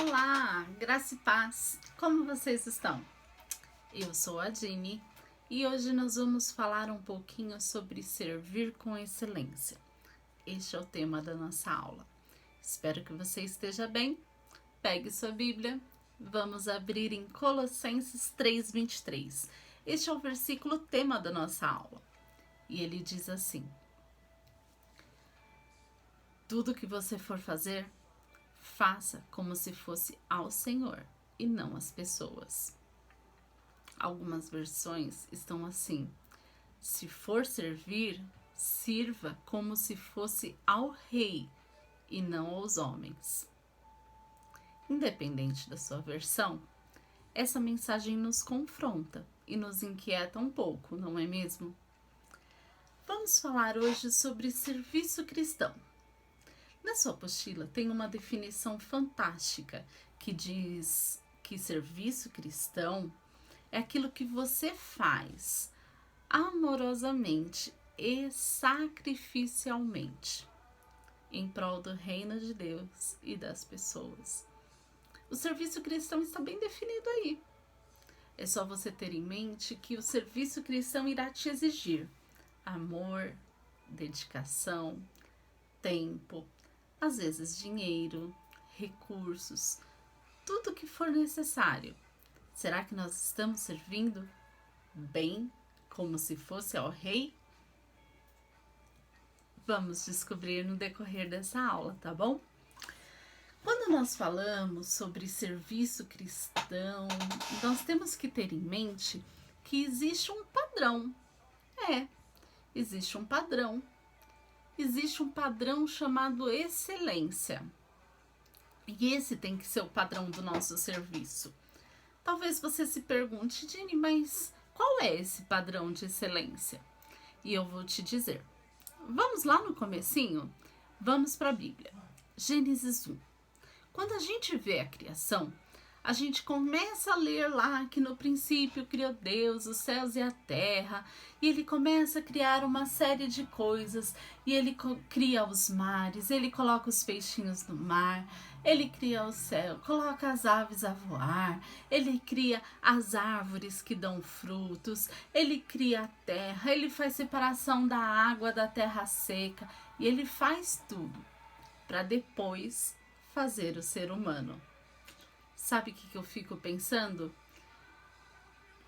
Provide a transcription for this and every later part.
Olá, graça e paz, como vocês estão? Eu sou a Dini e hoje nós vamos falar um pouquinho sobre servir com excelência. Este é o tema da nossa aula. Espero que você esteja bem. Pegue sua Bíblia, vamos abrir em Colossenses 3:23. Este é o versículo tema da nossa aula e ele diz assim: tudo que você for fazer, faça como se fosse ao Senhor e não às pessoas. Algumas versões estão assim: se for servir, sirva como se fosse ao rei e não aos homens. Independente da sua versão, essa mensagem nos confronta e nos inquieta um pouco, não é mesmo? Vamos falar hoje sobre serviço cristão. Na sua apostila tem uma definição fantástica que diz que serviço cristão é aquilo que você faz amorosamente e sacrificialmente em prol do reino de Deus e das pessoas. O serviço cristão está bem definido aí. É só você ter em mente que o serviço cristão irá te exigir amor, dedicação, tempo, às vezes dinheiro, recursos, tudo que for necessário. Será que nós estamos servindo bem, como se fosse ao rei? Vamos descobrir no decorrer dessa aula, tá bom? Quando nós falamos sobre serviço cristão, nós temos que ter em mente que existe um padrão. Existe um padrão. Existe um padrão chamado excelência. E esse tem que ser o padrão do nosso serviço. Talvez você se pergunte, Dini, mas qual é esse padrão de excelência? E eu vou te dizer. Vamos lá no comecinho? Vamos para a Bíblia. Gênesis 1. Quando a gente vê a criação, a gente começa a ler lá que no princípio criou Deus os céus e a terra, e ele começa a criar uma série de coisas, e ele cria os mares, ele coloca os peixinhos no mar, ele cria o céu, coloca as aves a voar, ele cria as árvores que dão frutos, ele cria a terra, ele faz separação da água da terra seca, e ele faz tudo para depois fazer o ser humano. Sabe o que eu fico pensando?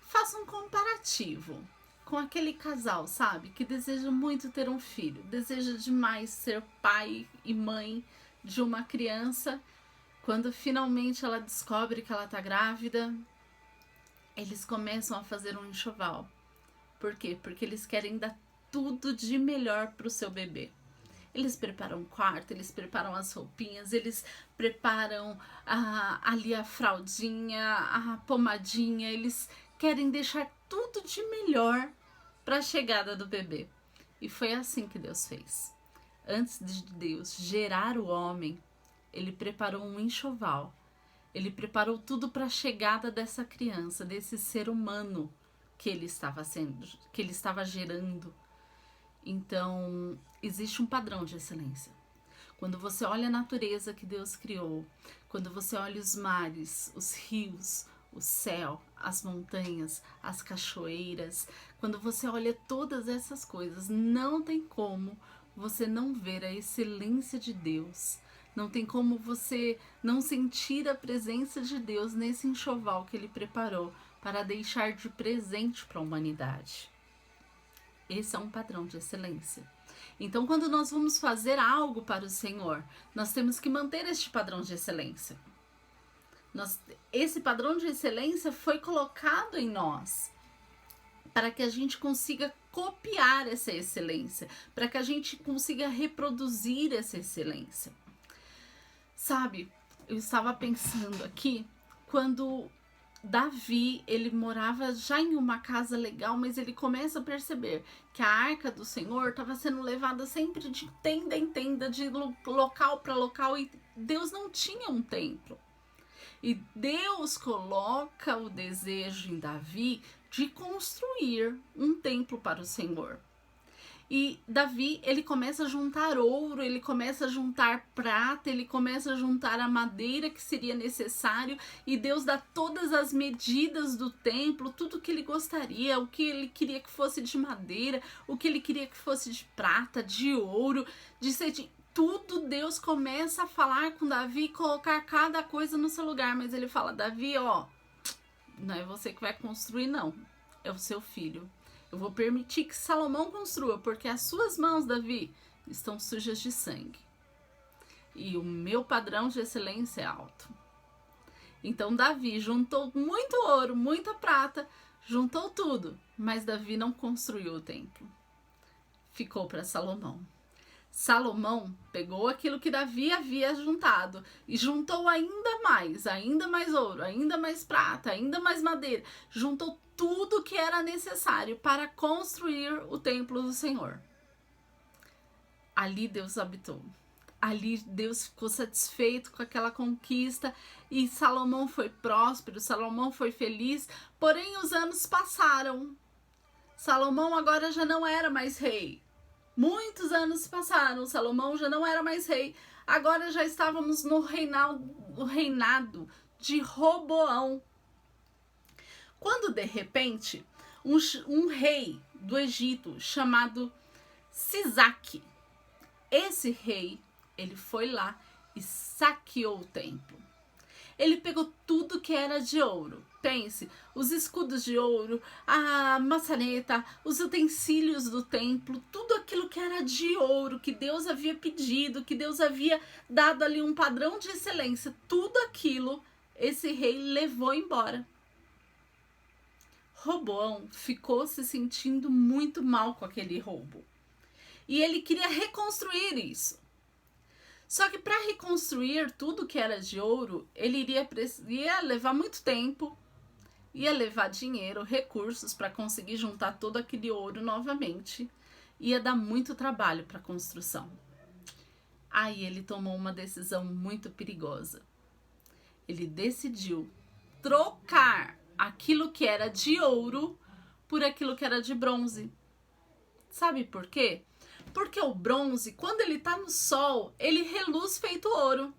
Faça um comparativo com aquele casal, sabe? Que deseja muito ter um filho, deseja demais ser pai e mãe de uma criança. Quando finalmente ela descobre que ela tá grávida, eles começam a fazer um enxoval. Por quê? Porque eles querem dar tudo de melhor pro seu bebê. Eles preparam o quarto, eles preparam as roupinhas, eles preparam ali a fraldinha, a pomadinha, eles querem deixar tudo de melhor para a chegada do bebê. E foi assim que Deus fez. Antes de Deus gerar o homem, ele preparou um enxoval. Ele preparou tudo para a chegada dessa criança, desse ser humano que ele estava gerando. Então, existe um padrão de excelência. Quando você olha a natureza que Deus criou, quando você olha os mares, os rios, o céu, as montanhas, as cachoeiras, quando você olha todas essas coisas, não tem como você não ver a excelência de Deus. Não tem como você não sentir a presença de Deus nesse enxoval que Ele preparou para deixar de presente para a humanidade. Esse é um padrão de excelência. Então, quando nós vamos fazer algo para o Senhor, nós temos que manter este padrão de excelência. Esse padrão de excelência foi colocado em nós para que a gente consiga copiar essa excelência, para que a gente consiga reproduzir essa excelência. Sabe, eu estava pensando aqui, quando Davi, ele morava já em uma casa legal, mas ele começa a perceber que a arca do Senhor estava sendo levada sempre de tenda em tenda, de local para local, e Deus não tinha um templo. E Deus coloca o desejo em Davi de construir um templo para o Senhor. E Davi, ele começa a juntar ouro, ele começa a juntar prata, ele começa a juntar a madeira que seria necessário, e Deus dá todas as medidas do templo, tudo que ele gostaria, o que ele queria que fosse de madeira, o que ele queria que fosse de prata, de ouro, de cetim. Tudo Deus começa a falar com Davi e colocar cada coisa no seu lugar, mas ele fala: Davi, ó, não é você que vai construir, não, é o seu filho. Eu vou permitir que Salomão construa, porque as suas mãos, Davi, estão sujas de sangue. E o meu padrão de excelência é alto. Então Davi juntou muito ouro, muita prata, juntou tudo, mas Davi não construiu o templo. Ficou para Salomão. Salomão pegou aquilo que Davi havia juntado e juntou ainda mais ouro, ainda mais prata, ainda mais madeira. Juntou tudo que era necessário para construir o templo do Senhor. Ali Deus habitou. Ali Deus ficou satisfeito com aquela conquista e Salomão foi próspero, Salomão foi feliz. Porém, os anos passaram. Salomão agora já não era mais rei. Muitos anos passaram, Salomão já não era mais rei. Agora já estávamos no reinado de Roboão. Quando de repente um rei do Egito chamado Sisaque, esse rei, ele foi lá e saqueou o templo. Ele pegou tudo que era de ouro. Pense, os escudos de ouro, a maçaneta, os utensílios do templo, tudo aquilo que era de ouro, que Deus havia pedido, que Deus havia dado ali um padrão de excelência, tudo aquilo esse rei levou embora. Roboão ficou se sentindo muito mal com aquele roubo. E ele queria reconstruir isso. Só que para reconstruir tudo que era de ouro, ele ia levar muito tempo, ia levar dinheiro, recursos para conseguir juntar todo aquele ouro novamente. Ia dar muito trabalho para a construção. Aí ele tomou uma decisão muito perigosa. Ele decidiu trocar aquilo que era de ouro por aquilo que era de bronze. Sabe por quê? Porque o bronze, quando ele tá no sol, ele reluz feito ouro.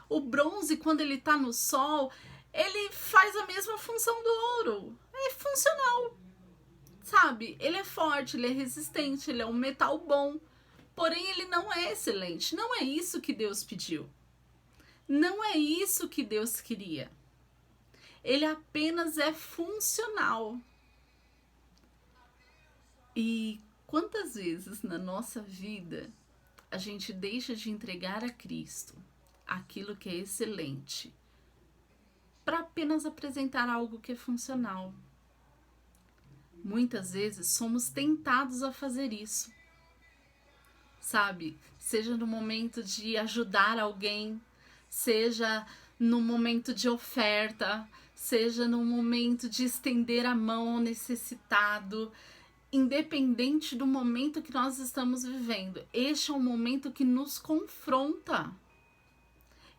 O bronze, quando ele tá no sol, ele faz a mesma função do ouro. É funcional, sabe? Ele é forte, ele é resistente, ele é um metal bom. Porém, ele não é excelente. Não é isso que Deus pediu. Não é isso que Deus queria. Ele apenas é funcional. E quantas vezes na nossa vida a gente deixa de entregar a Cristo aquilo que é excelente para apenas apresentar algo que é funcional? Muitas vezes somos tentados a fazer isso, sabe? Seja no momento de ajudar alguém, seja no momento de oferta, seja no momento de estender a mão ao necessitado. Independente do momento que nós estamos vivendo, este é um momento que nos confronta.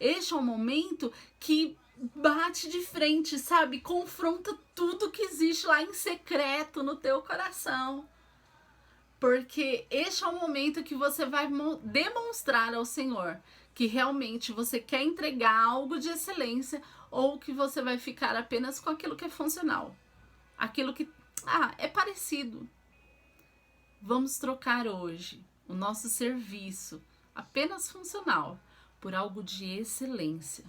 Este é um momento que bate de frente, sabe? Confronta tudo que existe lá em secreto no teu coração. Porque este é um momento que você vai demonstrar ao Senhor que realmente você quer entregar algo de excelência ou que você vai ficar apenas com aquilo que é funcional. Aquilo que é parecido. Vamos trocar hoje o nosso serviço apenas funcional por algo de excelência.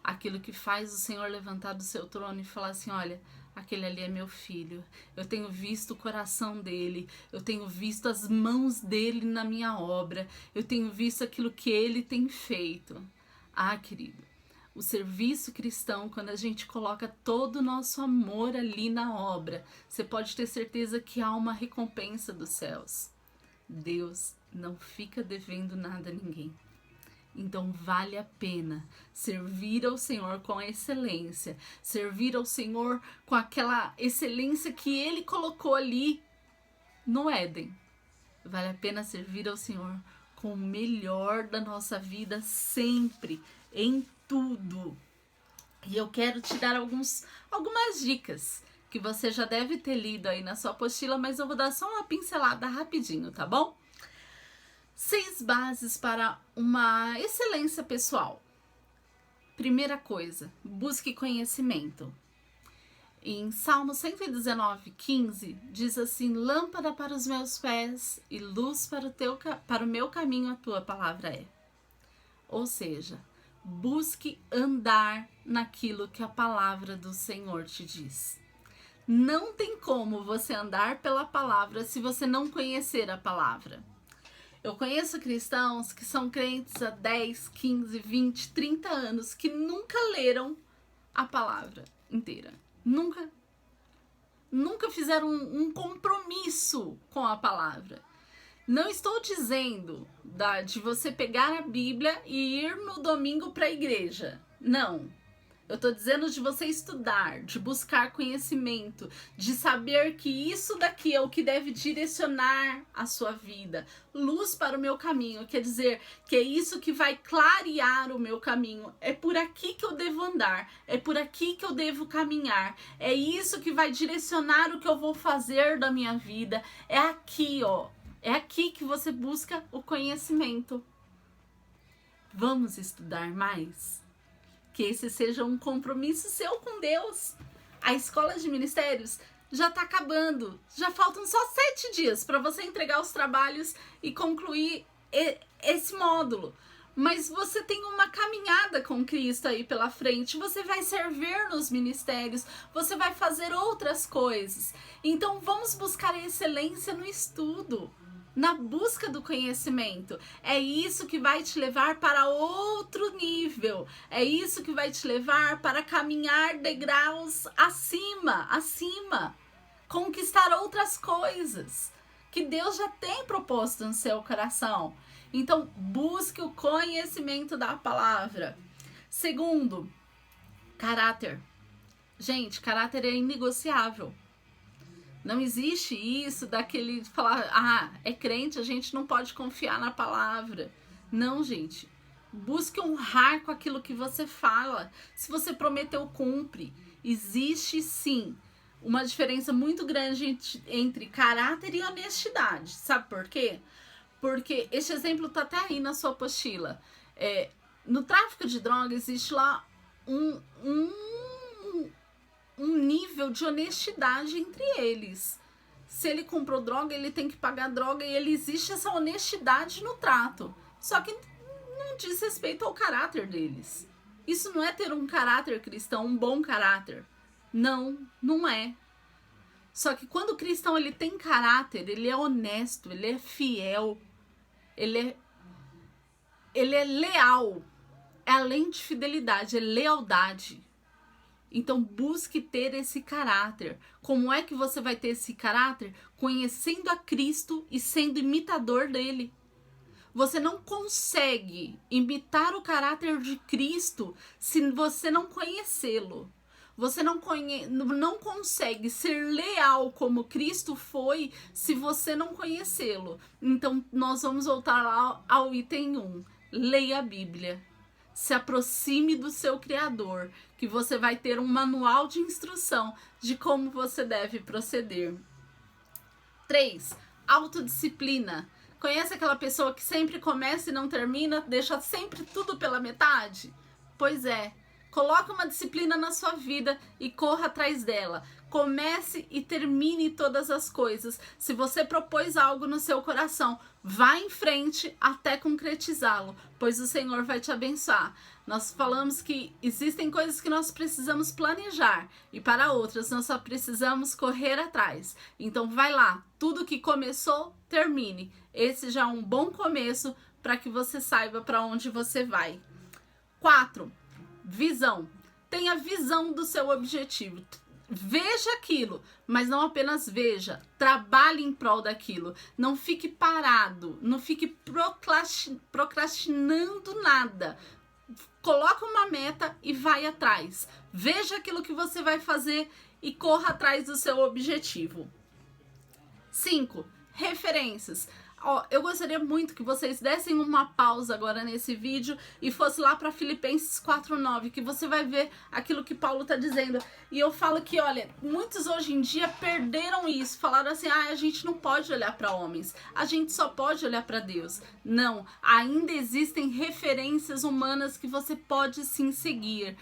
Aquilo que faz o Senhor levantar do seu trono e falar assim: olha, aquele ali é meu filho. Eu tenho visto o coração dele. Eu tenho visto as mãos dele na minha obra. Eu tenho visto aquilo que ele tem feito. Querido, o serviço cristão, quando a gente coloca todo o nosso amor ali na obra, você pode ter certeza que há uma recompensa dos céus. Deus não fica devendo nada a ninguém. Então vale a pena servir ao Senhor com excelência, servir ao Senhor com aquela excelência que Ele colocou ali no Éden. Vale a pena servir ao Senhor com o melhor da nossa vida sempre, em tudo. E eu quero te dar algumas dicas que você já deve ter lido aí na sua apostila, mas eu vou dar só uma pincelada rapidinho, tá bom? 6 bases para uma excelência pessoal. Primeira coisa, busque conhecimento. Em Salmo 119:15, diz assim: lâmpada para os meus pés e luz para o meu caminho a tua palavra é. Ou seja, busque andar naquilo que a palavra do Senhor te diz. Não tem como você andar pela palavra se você não conhecer a palavra. Eu conheço cristãos que são crentes há 10, 15, 20, 30 anos que nunca leram a palavra inteira. Nunca fizeram um compromisso com a palavra. Não estou dizendo de você pegar a Bíblia e ir no domingo para a igreja. Não. Eu estou dizendo de você estudar, de buscar conhecimento, de saber que isso daqui é o que deve direcionar a sua vida. Luz para o meu caminho, quer dizer que é isso que vai clarear o meu caminho. É por aqui que eu devo andar, é por aqui que eu devo caminhar. É isso que vai direcionar o que eu vou fazer da minha vida. É aqui, ó. É aqui que você busca o conhecimento. Vamos estudar mais? Que esse seja um compromisso seu com Deus. A escola de ministérios já está acabando. Já faltam só 7 dias para você entregar os trabalhos e concluir esse módulo. Mas você tem uma caminhada com Cristo aí pela frente. Você vai servir nos ministérios. Você vai fazer outras coisas. Então vamos buscar a excelência no estudo, na busca do conhecimento. É isso que vai te levar para outro nível. É isso que vai te levar para caminhar degraus acima. Conquistar outras coisas que Deus já tem proposto no seu coração. Então, busque o conhecimento da palavra. Segundo, caráter. Gente, caráter é inegociável. Não existe isso daquele falar, é crente, a gente não pode confiar na palavra. Não, gente. Busque honrar com aquilo que você fala. Se você prometeu, cumpre. Existe, sim, uma diferença muito grande entre caráter e honestidade. Sabe por quê? Porque este exemplo está até aí na sua apostila. No tráfico de drogas existe lá um nível de honestidade entre eles. Se ele comprou droga, ele tem que pagar droga e existe essa honestidade no trato. Só que não diz respeito ao caráter deles. Isso não é ter um caráter cristão, um bom caráter. Não é. Só que quando o cristão ele tem caráter, ele é honesto, ele é fiel, ele é leal. É além de fidelidade, é lealdade. Então busque ter esse caráter. Como é que você vai ter esse caráter? Conhecendo a Cristo e sendo imitador dele. Você não consegue imitar o caráter de Cristo se você não conhecê-lo. Você não consegue ser leal como Cristo foi se você não conhecê-lo. Então nós vamos voltar lá ao item 1. Leia a Bíblia. Se aproxime do seu Criador, que você vai ter um manual de instrução de como você deve proceder. 3. Autodisciplina. Conhece aquela pessoa que sempre começa e não termina, deixa sempre tudo pela metade? Pois é. Coloque uma disciplina na sua vida e corra atrás dela. Comece e termine todas as coisas. Se você propôs algo no seu coração, vá em frente até concretizá-lo, pois o Senhor vai te abençoar. Nós falamos que existem coisas que nós precisamos planejar e para outras nós só precisamos correr atrás. Então vai lá, tudo que começou, termine. Esse já é um bom começo para que você saiba para onde você vai. 4. Visão. Tenha visão do seu objetivo. Veja aquilo, mas não apenas veja. Trabalhe em prol daquilo. Não fique parado. Não fique procrastinando nada. Coloca uma meta e vai atrás. Veja aquilo que você vai fazer e corra atrás do seu objetivo. 5. Referências. Ó, eu gostaria muito que vocês dessem uma pausa agora nesse vídeo e fosse lá para Filipenses 4:9, que você vai ver aquilo que Paulo tá dizendo. E eu falo que, olha, muitos hoje em dia perderam isso, falaram assim: a gente não pode olhar para homens, a gente só pode olhar para Deus. Não, ainda existem referências humanas que você pode sim seguir.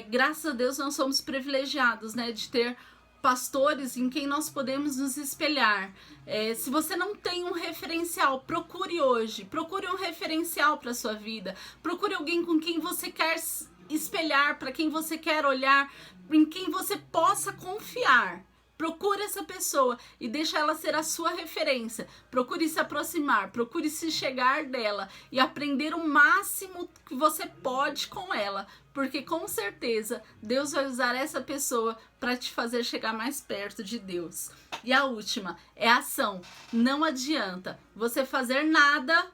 Graças a Deus nós somos privilegiados, né, de ter pastores em quem nós podemos nos espelhar. Se você não tem um referencial, procure hoje. Procure um referencial para sua vida. Procure alguém com quem você quer espelhar, para quem você quer olhar, em quem você possa confiar. Procure essa pessoa e deixe ela ser a sua referência. Procure se aproximar, procure se chegar dela e aprender o máximo que você pode com ela, porque com certeza Deus vai usar essa pessoa para te fazer chegar mais perto de Deus. E a última é a ação. Não adianta você fazer nada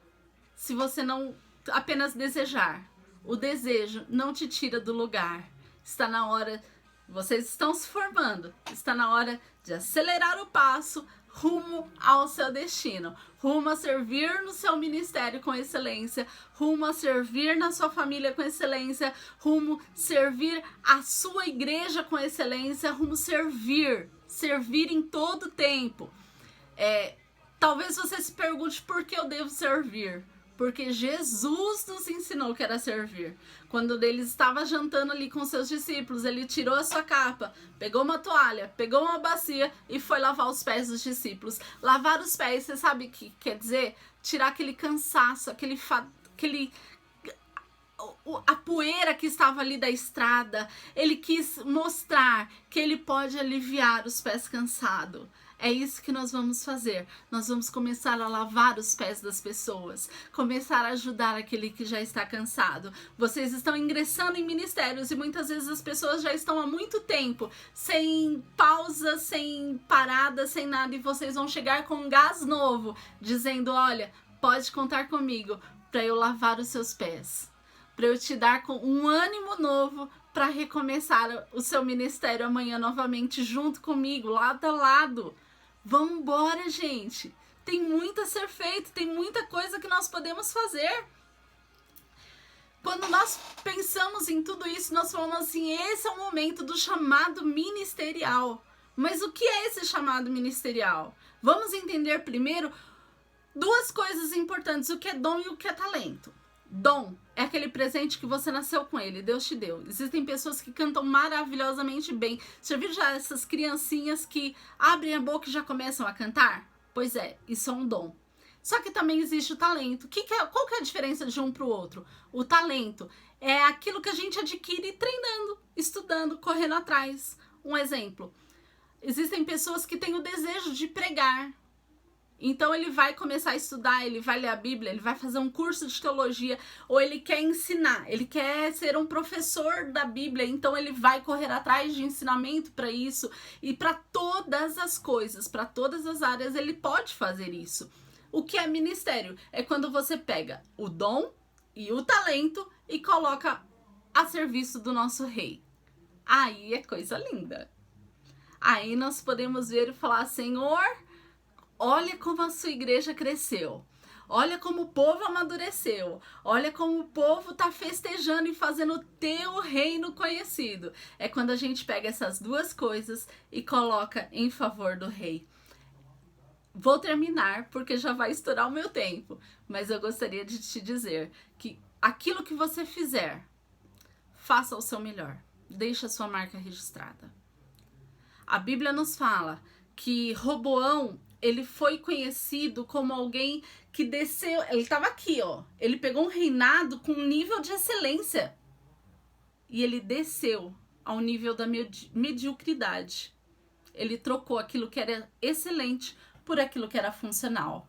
se você não apenas desejar. O desejo não te tira do lugar. Está na hora. Vocês estão se formando, está na hora de acelerar o passo rumo ao seu destino, rumo a servir no seu ministério com excelência, rumo a servir na sua família com excelência, rumo a servir a sua igreja com excelência, rumo a servir em todo tempo. Talvez você se pergunte por que eu devo servir. Porque Jesus nos ensinou que era servir. Quando ele estava jantando ali com seus discípulos, ele tirou a sua capa, pegou uma toalha, pegou uma bacia e foi lavar os pés dos discípulos. Lavar os pés, você sabe o que quer dizer? Tirar aquele cansaço, a poeira que estava ali da estrada. Ele quis mostrar que ele pode aliviar os pés cansados. É isso que nós vamos fazer. Nós vamos começar a lavar os pés das pessoas, começar a ajudar aquele que já está cansado. Vocês estão ingressando em ministérios e muitas vezes as pessoas já estão há muito tempo, sem pausa, sem parada, sem nada, e vocês vão chegar com um gás novo, dizendo: olha, pode contar comigo para eu lavar os seus pés, para eu te dar com um ânimo novo para recomeçar o seu ministério amanhã novamente junto comigo, lado a lado. Vamos embora, gente. Tem muito a ser feito, tem muita coisa que nós podemos fazer. Quando nós pensamos em tudo isso, nós falamos assim: esse é o momento do chamado ministerial. Mas o que é esse chamado ministerial? Vamos entender primeiro duas coisas importantes: o que é dom e o que é talento. Dom é aquele presente que você nasceu com ele, Deus te deu. Existem pessoas que cantam maravilhosamente bem. Você viu já essas criancinhas que abrem a boca e já começam a cantar? Pois é, isso é um dom. Só que também existe o talento. Qual que é a diferença de um para o outro? O talento é aquilo que a gente adquire treinando, estudando, correndo atrás. Um exemplo: existem pessoas que têm o desejo de pregar. Então ele vai começar a estudar, ele vai ler a Bíblia, ele vai fazer um curso de teologia, ou ele quer ensinar, ele quer ser um professor da Bíblia, então ele vai correr atrás de ensinamento para isso. E para todas as coisas, para todas as áreas, ele pode fazer isso. O que é ministério? É quando você pega o dom e o talento e coloca a serviço do nosso rei. Aí é coisa linda. Aí nós podemos ver e falar: Senhor, olha como a sua igreja cresceu. Olha como o povo amadureceu. Olha como o povo está festejando e fazendo o teu reino conhecido. É quando a gente pega essas duas coisas e coloca em favor do rei. Vou terminar porque já vai estourar o meu tempo. Mas eu gostaria de te dizer que aquilo que você fizer, faça o seu melhor. Deixe a sua marca registrada. A Bíblia nos fala que Roboão, ele foi conhecido como alguém que desceu. Ele estava aqui, ó. Ele pegou um reinado com um nível de excelência. E ele desceu ao nível da mediocridade. Ele trocou aquilo que era excelente por aquilo que era funcional.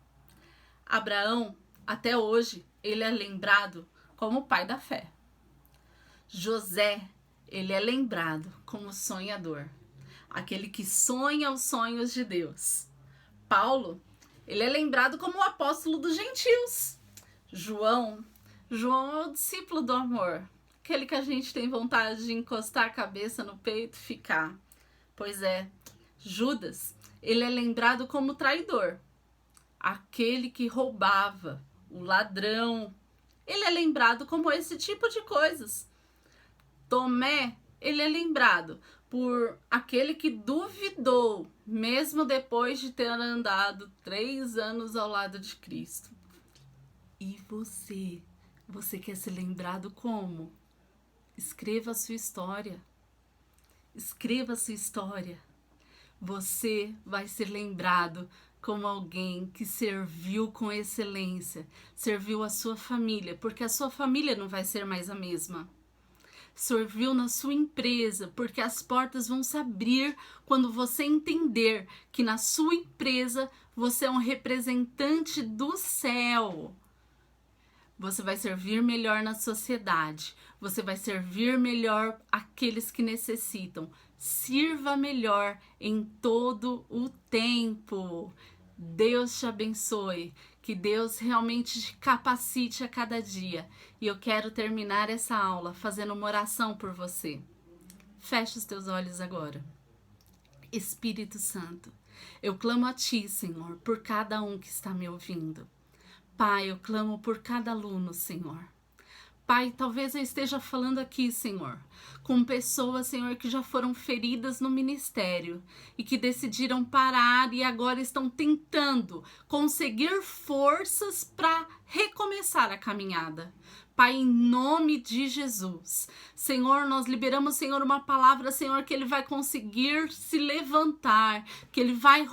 Abraão, até hoje, ele é lembrado como o pai da fé. José, ele é lembrado como sonhador. Aquele que sonha os sonhos de Deus. Paulo, ele é lembrado como o apóstolo dos gentios. João é o discípulo do amor. Aquele que a gente tem vontade de encostar a cabeça no peito e ficar. Pois é, Judas, ele é lembrado como traidor. aquele que roubava, o ladrão. Ele é lembrado como esse tipo de coisas. Tomé, ele é lembrado por aquele que duvidou, mesmo depois de ter andado 3 anos ao lado de Cristo. E você? Você quer ser lembrado como? Escreva a sua história. Escreva a sua história. Você vai ser lembrado como alguém que serviu com excelência, serviu a sua família, porque a sua família não vai ser mais a mesma. Serviu na sua empresa, porque as portas vão se abrir quando você entender que na sua empresa você é um representante do céu. Você vai servir melhor na sociedade, você vai servir melhor aqueles que necessitam. Sirva melhor em todo o tempo. Deus te abençoe, que Deus realmente te capacite a cada dia. E eu quero terminar essa aula fazendo uma oração por você. Feche os teus olhos agora. Espírito Santo, eu clamo a Ti, Senhor, por cada um que está me ouvindo. Pai, eu clamo por cada aluno, Senhor. Pai, talvez eu esteja falando aqui, Senhor, com pessoas, Senhor, que já foram feridas no ministério e que decidiram parar e agora estão tentando conseguir forças para recomeçar a caminhada. Pai, em nome de Jesus, Senhor, nós liberamos, Senhor, uma palavra, Senhor, que ele vai conseguir se levantar, que ele vai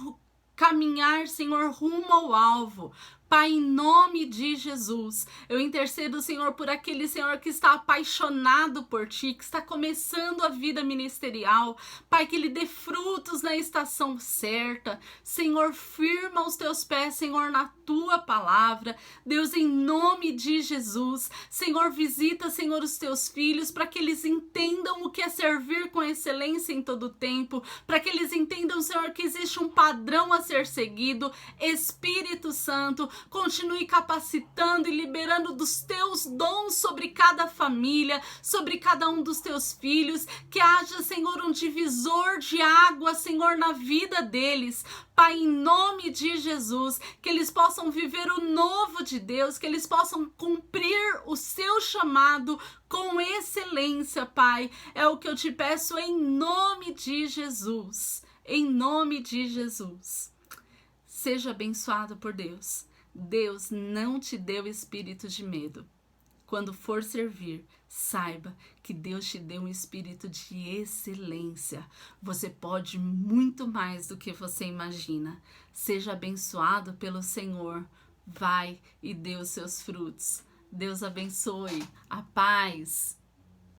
caminhar, Senhor, rumo ao alvo. Pai, em nome de Jesus, eu intercedo, Senhor, por aquele, Senhor, que está apaixonado por Ti, que está começando a vida ministerial. Pai, que ele dê frutos na estação certa. Senhor, firma os Teus pés, Senhor, na Tua palavra. Deus, em nome de Jesus, Senhor, visita, Senhor, os Teus filhos, para que eles entendam o que é servir com excelência em todo o tempo, para que eles entendam, Senhor, que existe um padrão a ser seguido. Espírito Santo, continue capacitando e liberando dos teus dons sobre cada família, sobre cada um dos teus filhos, que haja, Senhor, um divisor de água, Senhor, na vida deles. Pai, em nome de Jesus, que eles possam viver o novo de Deus, que eles possam cumprir o seu chamado com excelência, Pai. É o que eu te peço em nome de Jesus. Em nome de Jesus. Seja abençoado por Deus. Deus não te deu espírito de medo. Quando for servir, saiba que Deus te deu um espírito de excelência. Você pode muito mais do que você imagina. Seja abençoado pelo Senhor. Vai e dê os seus frutos. Deus abençoe. A paz.